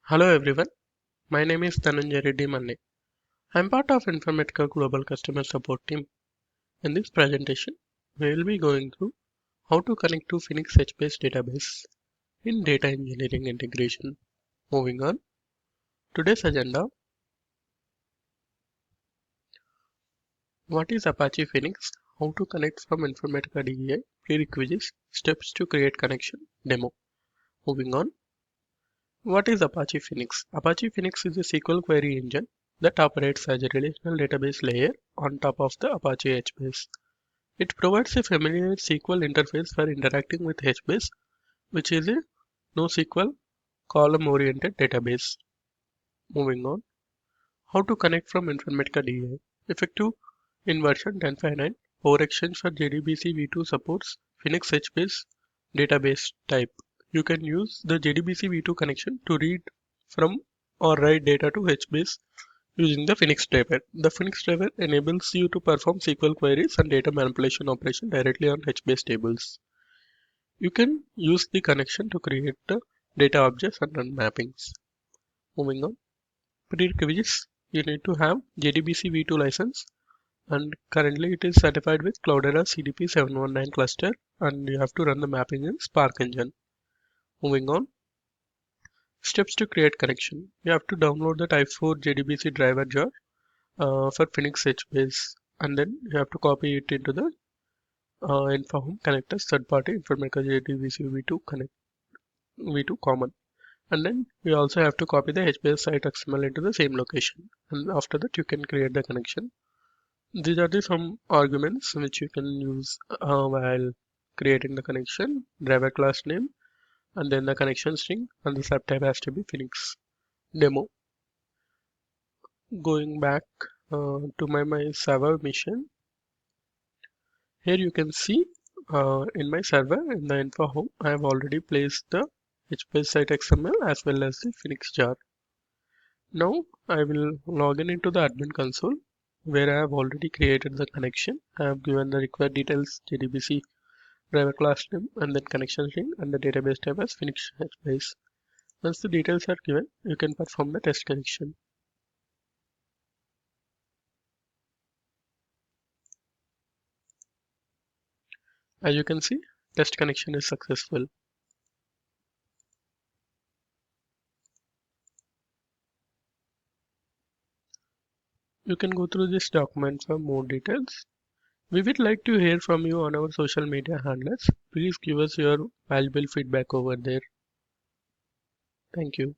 Hello everyone, my name is Dhananjay Reddy Manne. I am part of Informatica Global Customer Support team. In this presentation, we will be going through how to connect to Phoenix HBase Database in data engineering integration. Moving on, today's agenda: what is Apache Phoenix, how to connect from Informatica DEI, prerequisites, steps to create connection, demo. Moving on, what is Apache Phoenix? Apache Phoenix is a SQL query engine that operates as a relational database layer on top of the Apache HBase. It provides a familiar SQL interface for interacting with HBase, which is a NoSQL column-oriented database. Moving on, how to connect from Informatica DEI. Effective in version 10.5.9, Exchange for JDBC v2 supports Phoenix HBase database type. You can use the JDBC v2 connection to read from or write data to HBase using the Phoenix driver. The Phoenix driver enables you to perform SQL queries and data manipulation operation directly on HBase tables. You can use the connection to create the data objects and run mappings. Moving on, prerequisites: you need to have JDBC v2 license, and currently it is certified with Cloudera CDP 719 cluster, and you have to run the mapping in Spark engine. Moving on, steps to create connection. You have to download the type 4 JDBC driver jar for Phoenix HBase, and then you have to copy it into the Info connectors third-party Informatica JDBC v2 common, and then you also have to copy the HBase site XML into the same location, and after that you can create the connection. These are the some arguments which you can use while creating the connection: driver class name, and then the connection string, and the subtype has to be Phoenix. Demo. Going back to my server mission, here you can see in my server in the info home I have already placed the HBase site XML as well as the Phoenix jar. Now I will log in into the admin console where I have already created the connection. I have given the required details: JDBC driver class name, and then connection string, and the database type as Phoenix HBase. Once the details are given, you can perform the test connection. As you can see, test connection is successful. You can go through this document for more details. We would like to hear from you on our social media handles. Please give us your valuable feedback over there. Thank you.